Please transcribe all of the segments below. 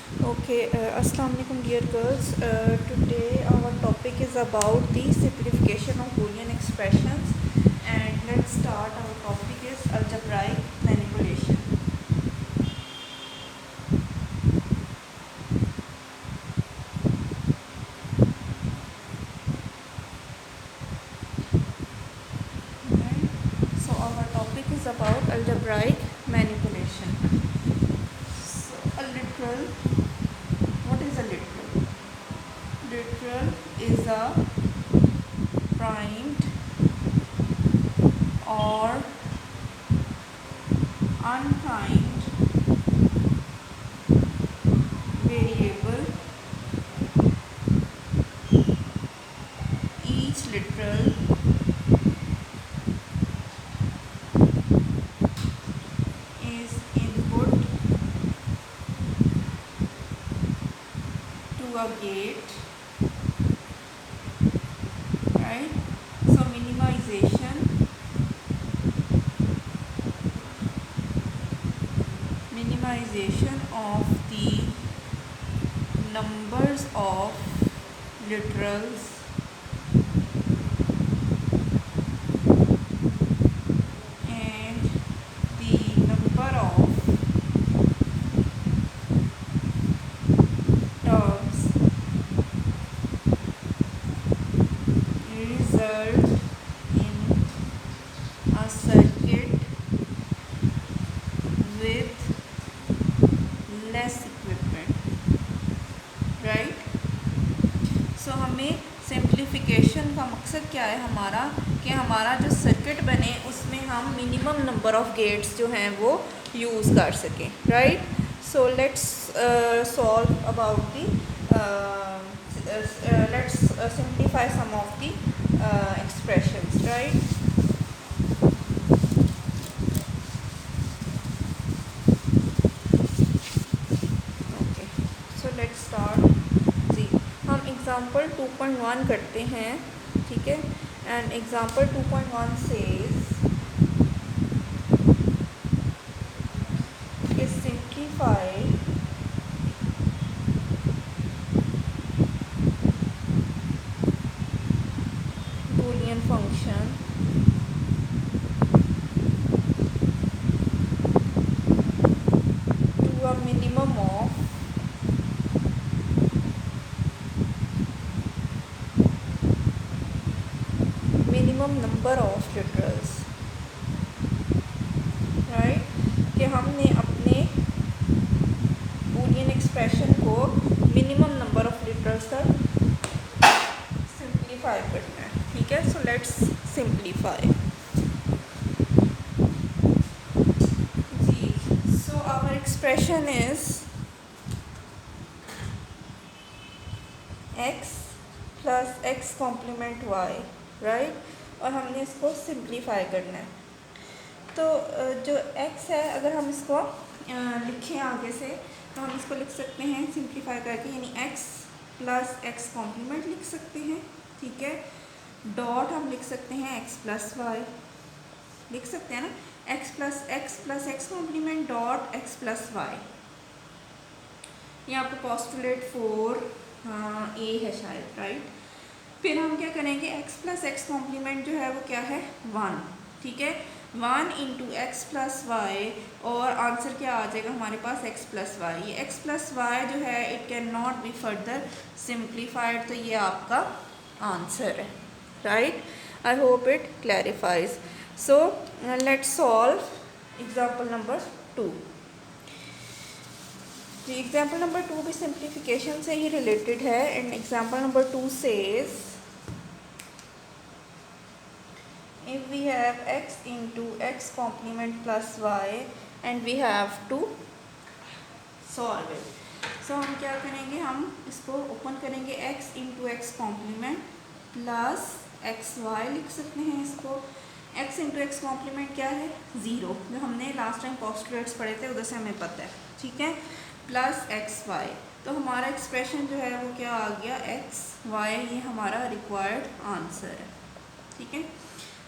Okay, Assalamu alaikum dear girls. Today our topic is about the simplification of Boolean expressions, and let's start. Our topic is algebraic manipulation. Right. So our topic is about algebraic manipulation. So a literal. What is a literal? Literal is a primed or unprimed variable. Each literal is input to a gate, right? So minimization of the numbers of literals and the number of terms result in a circuit with less equipment, right? सो हमें simplification का मकसद क्या है हमारा, कि हमारा जो circuit बने उसमें हम मिनिमम नंबर ऑफ़ गेट्स जो हैं वो यूज़ कर सकें, right? So let's solve about the let's simplify some of the expressions, right? Okay, so let's start. जी, हम एग्ज़ाम्पल 2.1 करते हैं, ठीक है? And example 2.1 says is simplify Boolean function to a minimum of minimum number of literals, right? कि हमने अपने Boolean expression को मिनिमम नंबर ऑफ लिटरल्स तक सिंप्लीफाई करना है, ठीक है? So let's simplify. जी, so our expression is x plus x complement y, right? और हमने इसको सिंप्लीफाई करना है। तो जो x है, अगर हम इसको लिखें आगे से, तो हम इसको लिख सकते हैं सिंप्लीफाई करके, यानी x प्लस एक्स कॉम्प्लीमेंट लिख सकते हैं, ठीक है? डॉट हम लिख सकते हैं x प्लस वाई, लिख सकते हैं ना, x plus x complement dot x plus Y. ये आपको पोस्टुलेट 4 ए है शायद, राइट? फिर हम क्या करेंगे, x प्लस एक्स कॉम्प्लीमेंट जो है वो क्या है, 1, ठीक है? 1 इंटू एक्स प्लस वाई, और आंसर क्या आ जाएगा हमारे पास, x प्लस वाई। ये x प्लस वाई जो है it can not be further simplified, तो ये आपका आंसर है, right? I hope it clarifies. So let's solve example number 2। जी, एग्जाम्पल नंबर 2 भी सिंप्लीफिकेशन से ही रिलेटेड है, and example number 2 says if we have x into x complement plus y and we have to solve it. So हम क्या करेंगे, हम इसको ओपन करेंगे, x into x complement plus x y लिख सकते हैं इसको। x into x complement क्या है, 0, जो हमने लास्ट टाइम पोस्टुलेट्स पढ़े थे उधर से हमें पता है, ठीक है? प्लस एक्स वाई, तो हमारा एक्सप्रेशन जो है वो क्या आ गया, एक्स वाई, ये हमारा रिक्वायर्ड आंसर है, ठीक है?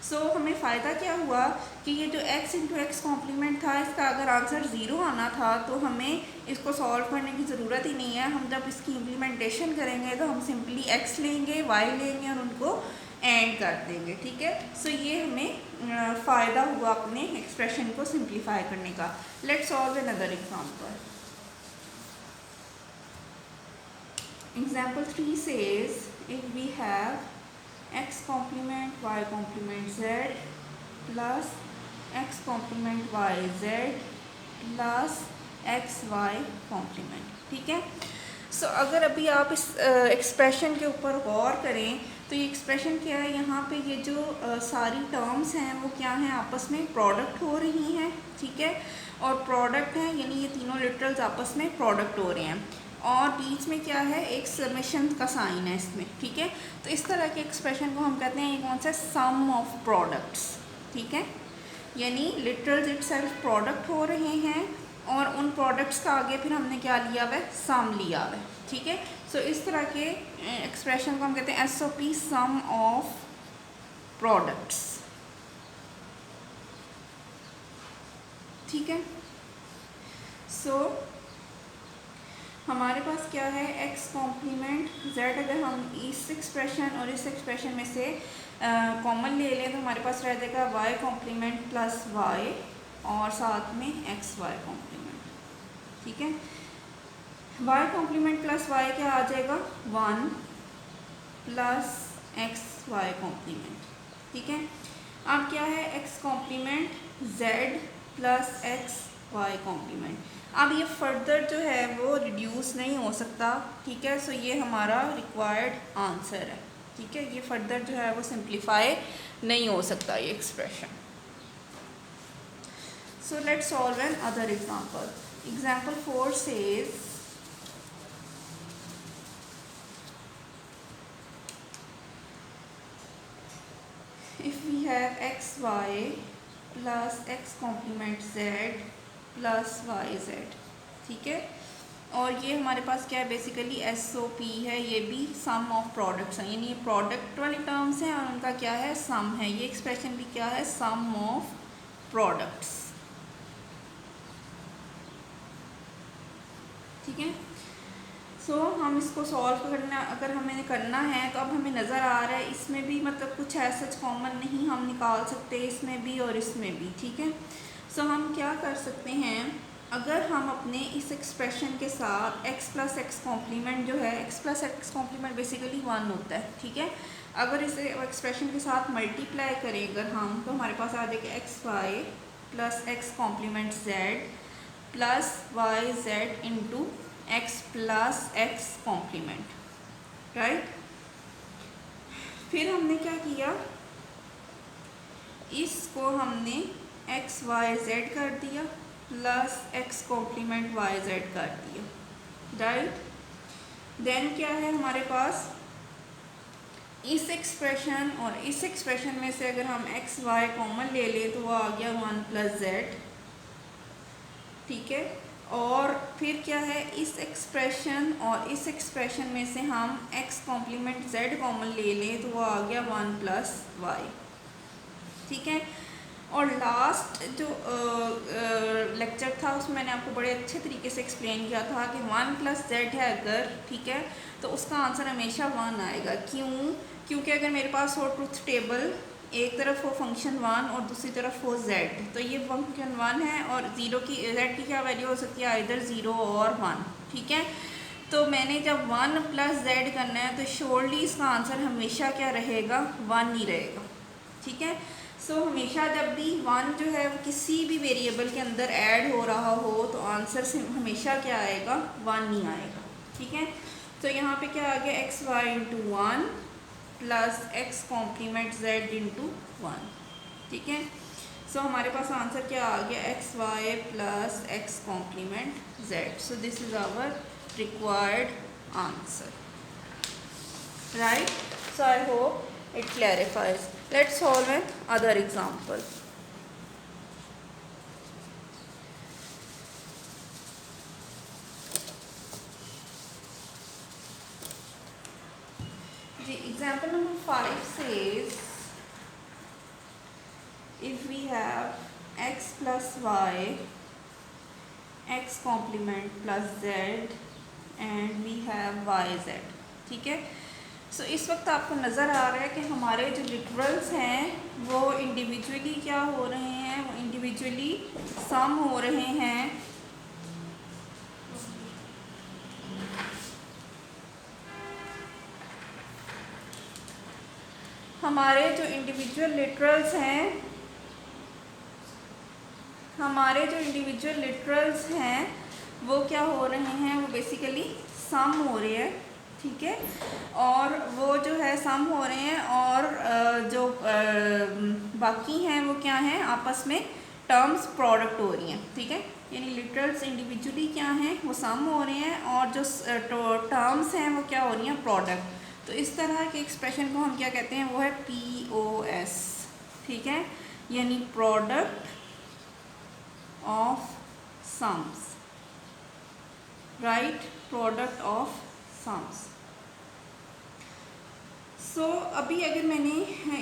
सो हमें फ़ायदा क्या हुआ कि ये जो x इंटू एक्स कॉम्प्लीमेंट था, इसका अगर आंसर ज़ीरो आना था तो हमें इसको सॉल्व करने की ज़रूरत ही नहीं है। हम जब इसकी इम्प्लीमेंटेशन करेंगे तो हम सिंपली x लेंगे, y लेंगे और उनको एंड कर देंगे, ठीक है। सो ये हमें फ़ायदा हुआ अपने एक्सप्रेशन को सिंप्लीफाई करने का। Let's solve another example. Example 3 says if we have x complement y complement z plus x complement y z plus x y complement, ठीक है। सो अगर अभी आप इस एक्सप्रेशन के ऊपर गौर करें तो ये एक्सप्रेशन क्या है, यहाँ पे ये जो सारी टर्म्स हैं वो क्या हैं, आपस में प्रोडक्ट हो रही हैं, ठीक है। और प्रोडक्ट है यानी ये तीनों लिटरल्स आपस में प्रोडक्ट हो रहे हैं और बीच में क्या है, एक समेशन का साइन है इसमें, ठीक है। तो इस तरह के एक्सप्रेशन को हम कहते हैं, ये कौन सा, सम ऑफ प्रोडक्ट्स, ठीक है। यानी लिटरल्स इटसेल्फ प्रोडक्ट हो रहे हैं और उन प्रोडक्ट्स का आगे फिर हमने क्या लिया हुआ है, सम लिया हुआ है, ठीक है। सो इस तरह के एक्सप्रेशन को हम कहते हैं एसओपी, सम ऑफ प्रोडक्ट्स, ठीक है। सो हमारे पास क्या है, x कॉम्प्लीमेंट z, अगर हम इस एक्सप्रेशन और इस एक्सप्रेशन में से कॉमन ले लें तो हमारे पास रह जाएगा y कॉम्प्लीमेंट प्लस y और साथ में x y कॉम्प्लीमेंट, ठीक है। y कॉम्प्लीमेंट प्लस y क्या आ जाएगा, 1 प्लस x y कॉम्प्लीमेंट, ठीक है। अब क्या है, x complement z plus x y complement. अब ये फर्दर जो है वो रिड्यूस नहीं हो सकता, ठीक है। सो ये हमारा रिक्वायर्ड आंसर है, ठीक है। ये फर्दर जो है वो सिंप्लीफाई नहीं हो सकता ये expression. So let's solve another example. Example 4 says if we have x y plus x complement z plus y z, ठीक है। और ये हमारे पास क्या है, बेसिकली एसओपी है, ये भी सम ऑफ प्रोडक्ट्स हैं, यानी ये प्रोडक्ट वाली टर्म्स हैं और उनका क्या है, सम है। ये एक्सप्रेशन भी क्या है, सम ऑफ प्रोडक्ट्स, ठीक है। सो हम इसको सॉल्व करना, अगर हमें करना है तो अब हमें नज़र आ रहा है इसमें भी मतलब कुछ ऐसा कॉमन नहीं हम निकाल सकते, इसमें भी और इसमें भी, ठीक है। सो हम क्या कर सकते हैं, अगर हम अपने इस एक्सप्रेशन के साथ x प्लस एक्स कॉम्प्लीमेंट जो है, x plus x complement basically 1 होता है, ठीक है। अगर इसे एक्सप्रेशन के साथ मल्टीप्लाई करें अगर हम, तो हमारे पास आ जाएगा x y plus x complement z plus y z into x plus x complement, right. फिर हमने क्या किया, इसको हमने एक्स वाई जेड कर दिया plus x complement y z कर दिया, राइट। देन क्या है हमारे पास, इस एक्सप्रेशन और इस एक्सप्रेशन में से अगर हम एक्स वाई कॉमन ले लें तो वो आ गया 1 प्लस जेड, ठीक है। और फिर क्या है, इस एक्सप्रेशन और इस एक्सप्रेशन में से हम x कॉम्प्लीमेंट z कॉमन ले लें तो वो आ गया 1 प्लस वाई, ठीक है। और लास्ट जो लेक्चर था उसमें मैंने आपको बड़े अच्छे तरीके से एक्सप्लेन किया था कि 1 प्लस जेड है अगर, ठीक है, तो उसका आंसर हमेशा 1 आएगा। क्यों? क्योंकि अगर मेरे पास हो ट्रुथ टेबल, एक तरफ हो फंक्शन 1 और दूसरी तरफ हो z, तो ये फंक्शन 1 है और z की क्या वैल्यू हो सकती है, आइदर 0 और 1, ठीक है। तो मैंने जब 1 प्लस z करना है तो श्योरली इसका आंसर हमेशा क्या रहेगा, 1 ही रहेगा, ठीक है। सो हमेशा जब भी 1 जो है वो किसी भी वेरिएबल के अंदर ऐड हो रहा हो तो आंसर से हमेशा क्या आएगा, 1 ही आएगा, ठीक है। तो यहाँ पे क्या आ गया, x y into 1 plus x complement z into 1, ठीक है। सो हमारे पास आंसर क्या आ गया, x y plus x complement z. So this is our required answer, right. So I hope it clarifies. Let's solve another example. The example number 5 says if we have x plus y, x complement plus z and we have yz, ठीक है। सो इस वक्त आपको नज़र आ रहा है कि हमारे जो लिटरल्स हैं वो इंडिविजुअली क्या हो रहे हैं, वो इंडिविजुअली सम हो रहे हैं। हमारे जो इंडिविजुअल लिटरल्स हैं वो क्या हो रहे हैं, वो बेसिकली सम हो रहे हैं, ठीक है। और वो जो है सम हो रहे हैं और जो बाकी हैं वो क्या हैं, आपस में टर्म्स प्रोडक्ट हो रही हैं, ठीक है। यानी लिटरल्स इंडिविजुअली क्या हैं, वो सम हो रहे हैं और जो टर्म्स हैं वो क्या हो रही हैं, प्रोडक्ट। तो इस तरह के एक्सप्रेशन को हम क्या कहते हैं, वो है POS, ठीक है, यानी product of sums, right, product of sums. So अभी अगर मैंने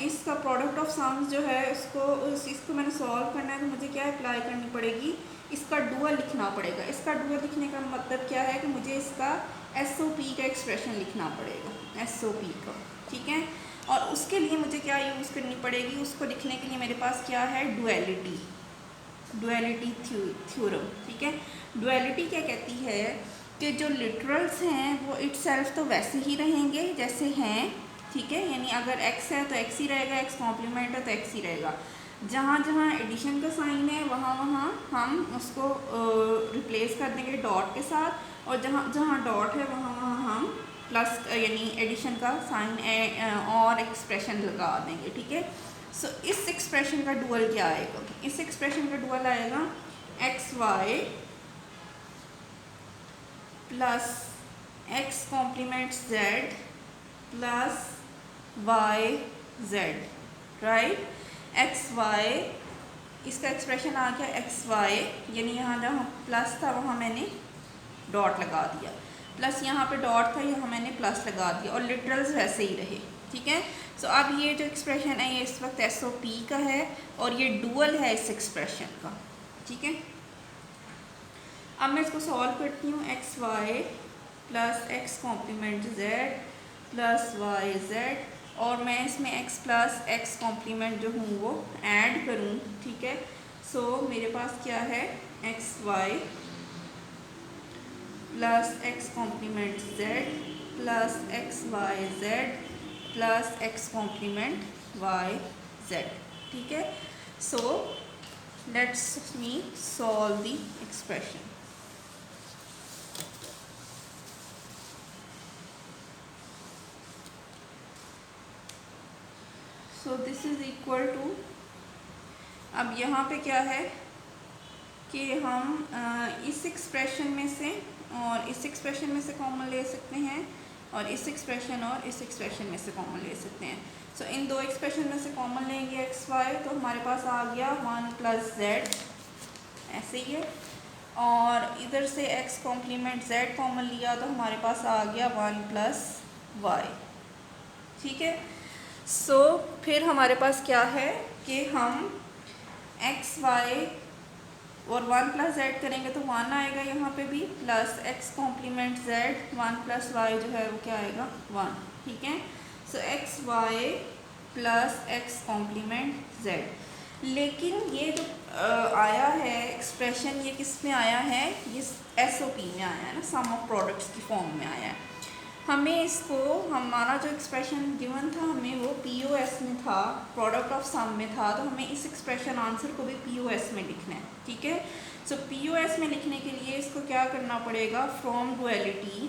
इसका प्रोडक्ट ऑफ सम्स जो है इसको मैंने सॉल्व करना है तो मुझे क्या अप्लाई करनी पड़ेगी, इसका डुअल लिखना पड़ेगा। इसका डुअल लिखने का मतलब क्या है कि मुझे इसका SOP का एक्सप्रेशन लिखना पड़ेगा, SOP का, ठीक है। और उसके लिए मुझे क्या यूज़ करनी पड़ेगी, उसको लिखने के लिए मेरे पास क्या है, डुअलिटी थ्योरम, ठीक है। डुअलिटी क्या कहती है कि जो लिटरल्स हैं वो इटसेल्फ तो वैसे ही रहेंगे जैसे हैं, ठीक है। यानी अगर x है तो x ही रहेगा, x कॉम्प्लीमेंट है तो x ही रहेगा। जहाँ जहाँ एडिशन का साइन है वहाँ वहाँ हम उसको रिप्लेस कर देंगे डॉट के साथ, और जहाँ जहाँ डॉट है वहाँ वहाँ हम प्लस यानी एडिशन का साइन और एक्सप्रेशन लगा देंगे, ठीक है। सो इस एक्सप्रेशन का डुअल क्या आएगा, इस एक्सप्रेशन का डुअल आएगा xy plus x complement z plus yz, राइट। xy इसका एक्सप्रेशन आ गया xy, यानी यहाँ जहाँ प्लस था वहाँ मैंने डॉट लगा दिया, प्लस यहाँ पे डॉट था यहाँ मैंने प्लस लगा दिया, और लिटरल्स वैसे ही रहे, ठीक है। सो अब ये जो एक्सप्रेशन है ये इस वक्त SOP का है और ये डुअल है इस एक्सप्रेशन का, ठीक है। अब मैं इसको सॉल्व करती हूँ, xy plus x complement z plus yz, और मैं इसमें x प्लस x कॉम्प्लीमेंट जो हूँ वो ऐड करूँ, ठीक है। सो मेरे पास क्या है, xy plus x complement z plus xyz plus x complement yz, ठीक है। So let's me solve the expression. So this is equal to, अब यहाँ पे क्या है कि हम इस एक्सप्रेशन में से और इस एक्सप्रेशन में से कॉमन ले सकते हैं, और इस एक्सप्रेशन और इस एक्सप्रेशन में से कॉमन ले सकते हैं। सो इन दो एक्सप्रेशन में से कॉमन लेंगे xy तो हमारे पास आ गया 1 प्लस z, ऐसे ही है। और इधर से x कॉम्प्लीमेंट z कॉमन लिया तो हमारे पास आ गया 1 प्लस y, ठीक है। सो फिर हमारे पास क्या है कि हम xy और 1 प्लस z करेंगे तो 1 आएगा यहाँ पे भी, plus x complement z 1 plus y जो है वो क्या आएगा 1, ठीक है। सो xy plus x complement z, लेकिन ये जो आया है एक्सप्रेशन ये किस में आया है, ये SOP में आया है ना, सम ऑफ प्रोडक्ट्स की फॉर्म में आया है। हमें इसको, हमारा जो एक्सप्रेशन गिवन था हमें वो POS में था, प्रोडक्ट ऑफ सम में था, तो हमें इस एक्सप्रेशन आंसर को भी POS में लिखना है, ठीक है। सो POS में लिखने के लिए इसको क्या करना पड़ेगा, from duality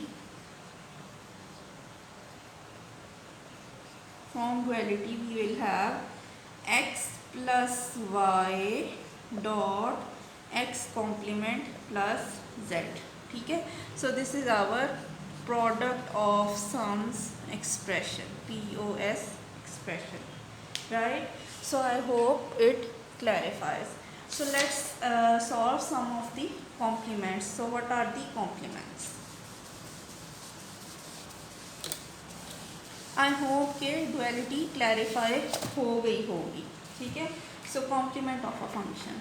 we will have x plus y dot x complement plus z, ठीक है। So this is our product of sums expression, POS expression, right? So I hope it clarifies. So let's solve some of the complements. So what are the complements? I hope कि duality clarify हो गई होगी, ठीक है। So complement of a function.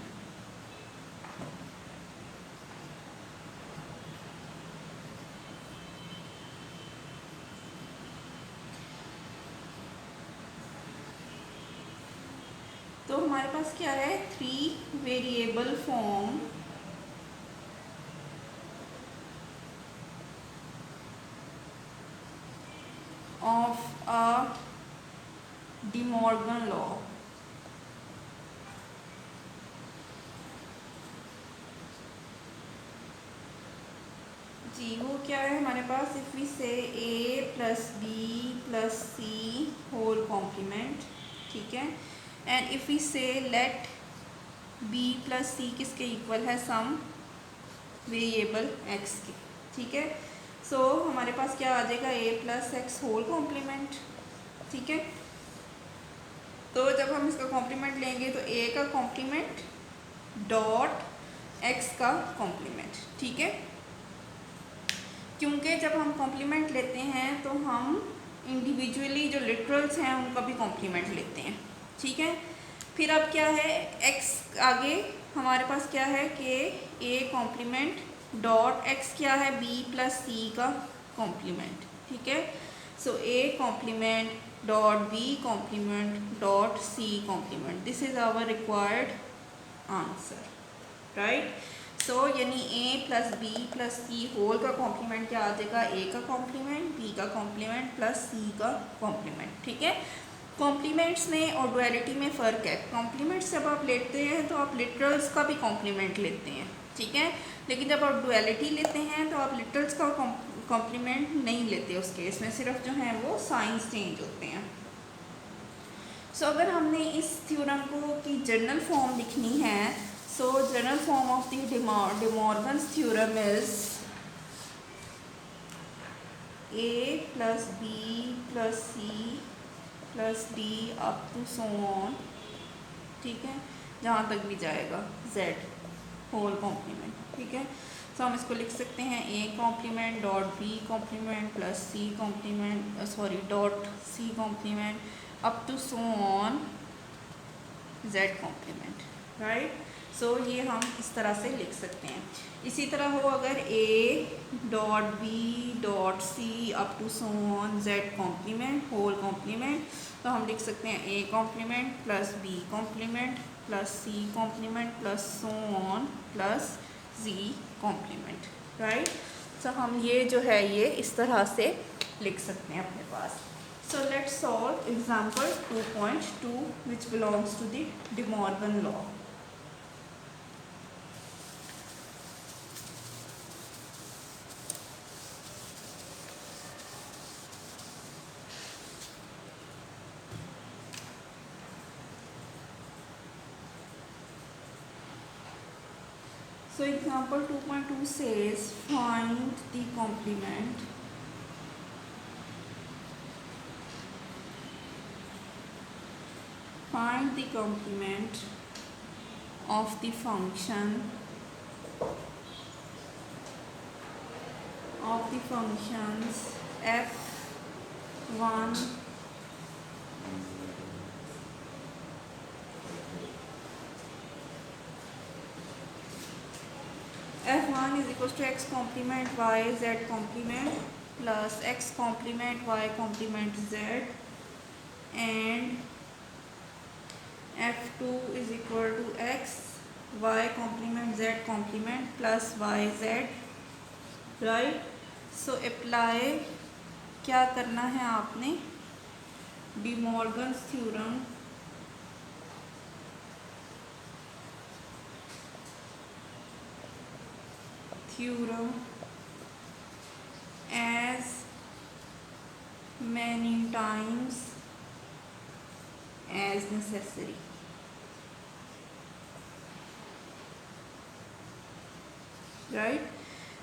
तो हमारे पास क्या है, 3 variable form of a De Morgan law. जी वो क्या है हमारे पास, if we say a plus B plus C whole complement, ठीक है, and if we say let b plus C किसके इक्वल है, सम वेरिएबल x के, ठीक है। सो हमारे पास क्या आ जाएगा, a plus x whole complement, ठीक है। तो जब हम इसका कॉम्प्लीमेंट लेंगे तो a का कॉम्प्लीमेंट डॉट x का कॉम्प्लीमेंट, ठीक है। क्योंकि जब हम कॉम्प्लीमेंट लेते हैं तो हम इंडिविजुअली जो लिटरल्स हैं उनका भी कॉम्प्लीमेंट लेते हैं, ठीक है। फिर अब क्या है, x आगे हमारे पास क्या है कि a कॉम्प्लीमेंट डॉट x क्या है, b प्लस सी का कॉम्प्लीमेंट, ठीक है। So a complement dot b complement dot c complement, this is our required answer, right. So यानी a plus B plus C whole का कॉम्प्लीमेंट क्या आ जाएगा, a का कॉम्प्लीमेंट, b का कॉम्प्लीमेंट प्लस c का कॉम्प्लीमेंट, ठीक है। कॉम्प्लीमेंट्स में और डुअलिटी में फ़र्क है। कॉम्प्लीमेंट्स जब आप लेते हैं तो आप लिटरल्स का भी कॉम्प्लीमेंट लेते हैं, ठीक है, लेकिन जब आप डुअलिटी लेते हैं तो आप लिटरल्स का कॉम्प्लीमेंट नहीं लेते, उस केस में सिर्फ जो है वो साइंस चेंज होते हैं। सो अगर हमने इस थ्योरम को की जनरल फॉर्म लिखनी है, so general form of the De Morgan's theorem is a plus b plus c plus d up to so on, ठीक है, जहाँ तक भी जाएगा z होल कॉम्प्लीमेंट, ठीक है। तो हम इसको लिख सकते हैं a complement dot b complement plus c complement sorry dot c complement up to so on z complement, right. So ये हम इस तरह से लिख सकते हैं। इसी तरह हो अगर a dot B dot C up to so on z complement whole complement, तो हम लिख सकते हैं a complement plus b complement plus c complement plus so on plus z complement, right. So हम ये जो है ये इस तरह से लिख सकते हैं अपने पास। So let's solve example 2.2 which belongs to the De Morgan law. So example 2.2 says find the complement of the function of the functions f1 f1 is equals to x complement y z complement plus x complement y complement z, and f2 is equal to x y complement z complement plus y z, right. So apply क्या करना है आपने, De Morgan's theorem as many times as necessary, right.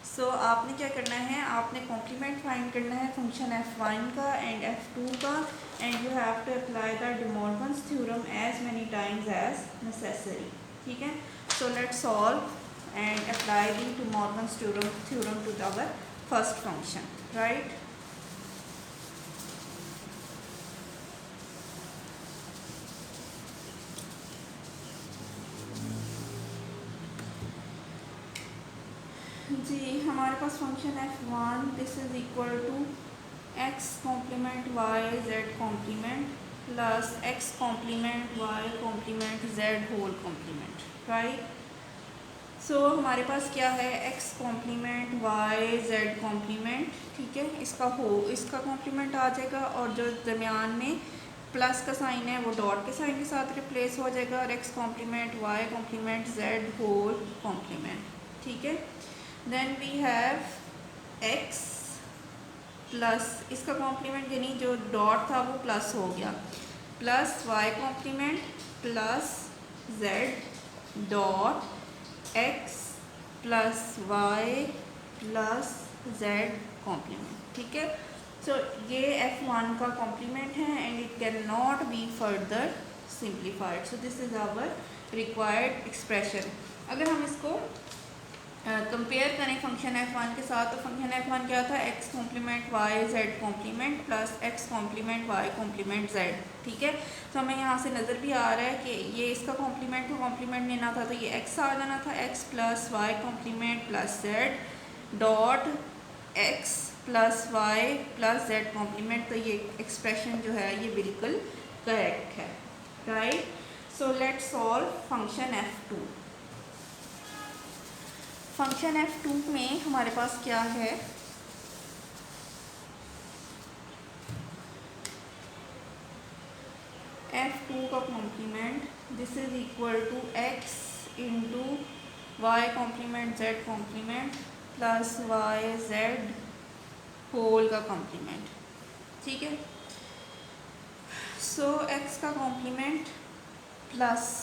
So आपने क्या करना है, आपने complement find करना है फंक्शन f1 का एंड f2 का, and you have to apply the De Morgan's theorem as many times as necessary, ठीक है। So let's solve and apply the De Morgan's theorem to our first function, right। हमारे पास function f1 this is equal to x complement y z complement plus x complement y complement z whole complement, right. So हमारे पास क्या है, x complement y z complement, ठीक है, इसका complement आ जाएगा और जो दरमियान में प्लस का साइन है वो डॉट के साइन के साथ रिप्लेस हो जाएगा और x complement y complement z whole complement, ठीक है। Then we have x plus इसका कॉम्प्लीमेंट यानी जो डॉट था वो प्लस हो गया, plus y complement plus z dot x plus y plus z complement, ठीक है। सो ये f1 का कॉम्प्लीमेंट है and it can not be further simplified. So this is our required expression. अगर हम इसको कंपेयर करें फंक्शन f1 के साथ, तो फंक्शन f1 क्या था, x complement y z complement plus x complement y complement z, ठीक है। तो हमें यहाँ से नज़र भी आ रहा है कि ये इसका कॉम्प्लीमेंट को कॉम्प्लीमेंट लेना था तो ये x आ जाना था, x plus y complement plus z dot x plus y plus z complement. तो ये एक्सप्रेशन जो है ये बिल्कुल करेक्ट है, right. So let's solve function f2। Function f2 में हमारे पास क्या है, f2 का complement this is equal to x into y complement z complement plus y z whole का कॉम्प्लीमेंट, ठीक है। सो x का complement plus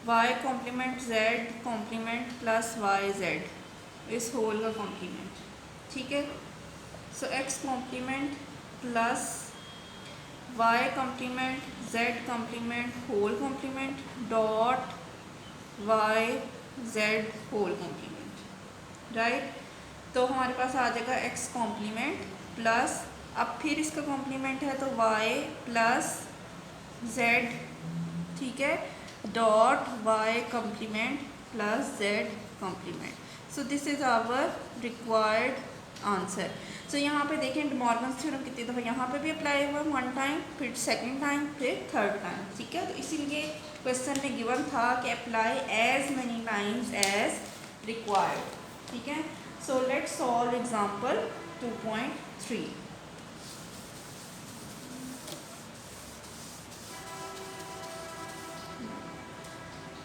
y complement z complement plus y z इस होल का कॉम्प्लीमेंट, ठीक है। So x complement plus y complement z complement whole complement dot y z whole complement, right. तो हमारे पास आ जाएगा x कॉम्प्लीमेंट प्लस, अब फिर इसका कॉम्प्लीमेंट है तो y प्लस z, ठीक है, dot y complement plus z complement. So this is our required answer. So यहाँ पे देखें डे मॉर्गन्स थ्योरम कितनी दफ़ा यहाँ पे भी अप्लाई हुआ, वन टाइम, फिर सेकंड टाइम, फिर थर्ड टाइम, ठीक है। तो इसीलिए क्वेश्चन में गिवन था कि apply as many times as required, ठीक है। So let's solve example 2.3।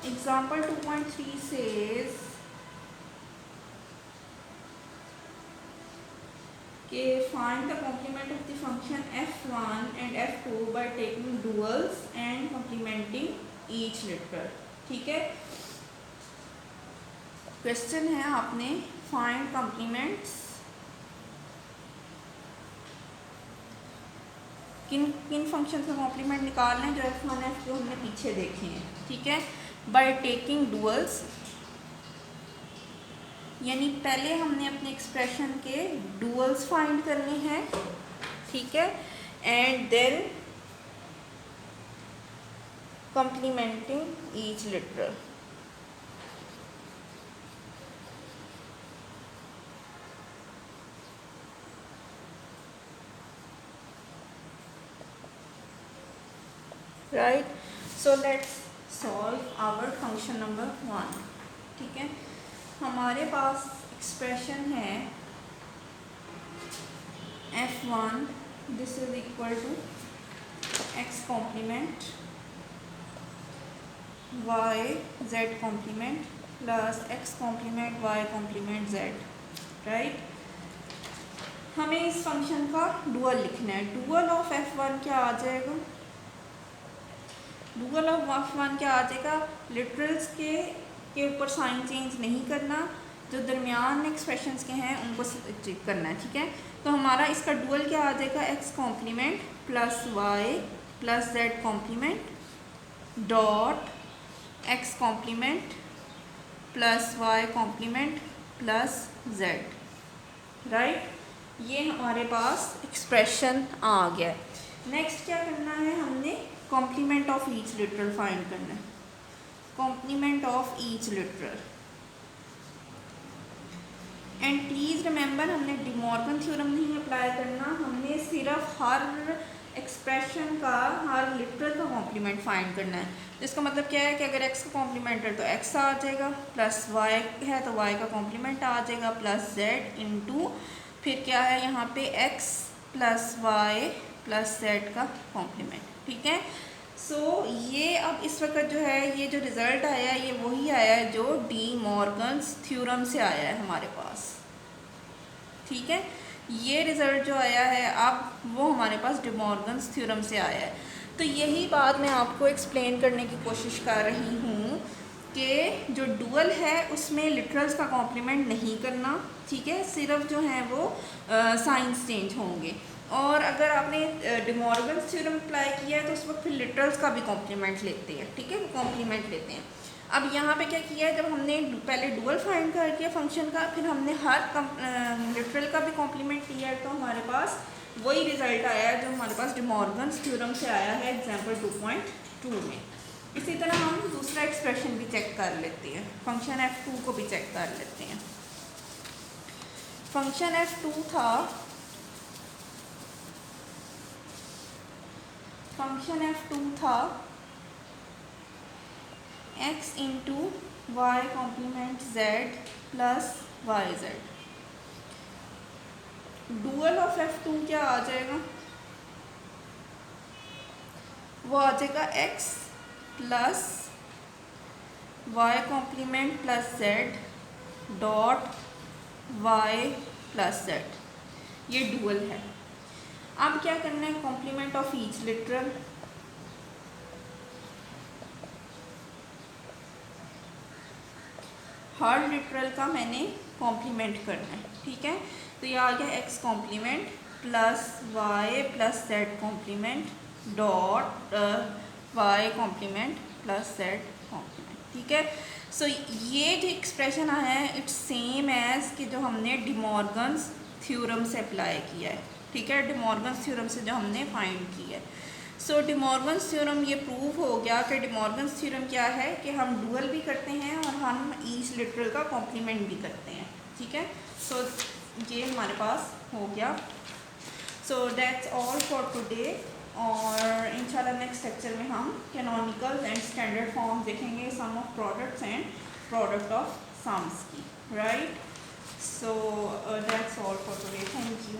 Example 2.3 says कि find the complement of the function f1 and f2 by taking duals and complementing each literal, ठीक है। क्वेश्चन है आपने find complements किन किन function का कॉम्प्लीमेंट निकालना है जो f1 f2 हमने पीछे देखे हैं, ठीक है। बाय टेकिंग डुअल्स यानी पहले हमने अपने एक्सप्रेशन के डुअल्स फाइंड करने हैं, ठीक है, and then complementing each literal, right. So let's solve our function number 1, ठीक है। हमारे पास एक्सप्रेशन है f1 this is equal to x complement y z complement plus x complement y complement z, right. हमें इस फंक्शन का dual लिखना है। डुअल ऑफ f1 क्या आ जाएगा, डुअल ऑफ f1 क्या आ जाएगा, लिटरल्स के ऊपर साइन चेंज नहीं करना, जो दरमियान एक्सप्रेशंस के हैं उनको चेक करना है, ठीक है। तो हमारा इसका डुअल क्या आ जाएगा, x complement plus y plus z complement dot x complement plus y complement plus z, right. ये हमारे पास एक्सप्रेशन आ गया। नेक्स्ट क्या करना है, हमने complement of each literal find करना है। Complement of each literal, and please remember हमने डी मॉर्गन थ्योरम नहीं अप्लाई करना, हमने सिर्फ हर एक्सप्रेशन का, हर लिटरल का कॉम्प्लीमेंट फाइंड करना है। जिसका मतलब क्या है कि अगर x का कॉम्प्लीमेंट है तो x आ जाएगा, प्लस y है तो y का कॉम्प्लीमेंट आ जाएगा, प्लस z इंटू फिर क्या है यहाँ पे x plus y plus z का कॉम्प्लीमेंट। ठीक है, सो ये अब इस वक्त जो है ये जो रिज़ल्ट आया है ये वही आया है जो डी मॉर्गन्स थ्योरम से आया है हमारे पास। ठीक है, ये रिज़ल्ट जो आया है अब वो हमारे पास डी मॉर्गन्स थ्योरम से आया है। तो यही बात मैं आपको एक्सप्लेन करने की कोशिश कर रही हूँ कि जो डुअल है उसमें लिटरल्स का कॉम्प्लीमेंट नहीं करना। ठीक है, सिर्फ जो है वो साइंस चेंज होंगे। और अगर आपने डी मॉर्गन्स थ्योरम अप्लाई किया है तो उस वक्त फिर लिटरल्स का भी कॉम्प्लीमेंट लेते हैं। ठीक है, कॉम्प्लीमेंट लेते हैं। अब यहाँ पे क्या किया है, जब हमने पहले डुअल फाइंड कर किया फंक्शन का, फिर हमने हर लिटरल का भी कॉम्प्लीमेंट लिया है, तो हमारे पास वही रिजल्ट आया है जो हमारे पास डी मॉर्गन्स थ्योरम से आया है एग्जाम्पल 2.2 में। इसी तरह हम दूसरा एक्सप्रेशन भी चेक कर लेते हैं, फंक्शन f2 को भी चेक कर लेते हैं। फंक्शन f2 था, फंक्शन f2 था x into y complement z plus y z. Dual of f2 क्या आ जाएगा, वो आ जाएगा x plus y complement plus z dot y plus z। ये डुअल है। अब क्या करना है, कॉम्प्लीमेंट ऑफ ईच लिटरल। हर लिटरल का मैंने कॉम्प्लीमेंट करना है। ठीक है, तो ये आ गया x complement plus y plus z complement dot y complement plus z complement. ठीक है, सो ये जो एक्सप्रेशन आया है इट्स सेम एज कि जो हमने डी मॉर्गन्स थ्योरम से अप्लाई किया है। ठीक है, डी मॉर्गन्स थ्योरम से जो हमने फाइंड किया है। सो डी मॉर्गन्स थ्योरम ये प्रूव हो गया कि डी मॉर्गन्स थ्योरम क्या है कि हम डुअल भी करते हैं और हम ईच लिटरल का कॉम्प्लीमेंट भी करते हैं। ठीक है, सो ये हमारे पास हो गया। सो दैट्स ऑल फॉर टुडे, और इंशाल्लाह नेक्स्ट लेक्चर में हम कैनोनिकल एंड स्टैंडर्ड फॉर्म देखेंगे, sum of products and product of sums की। Right, so that's all for today, thank you.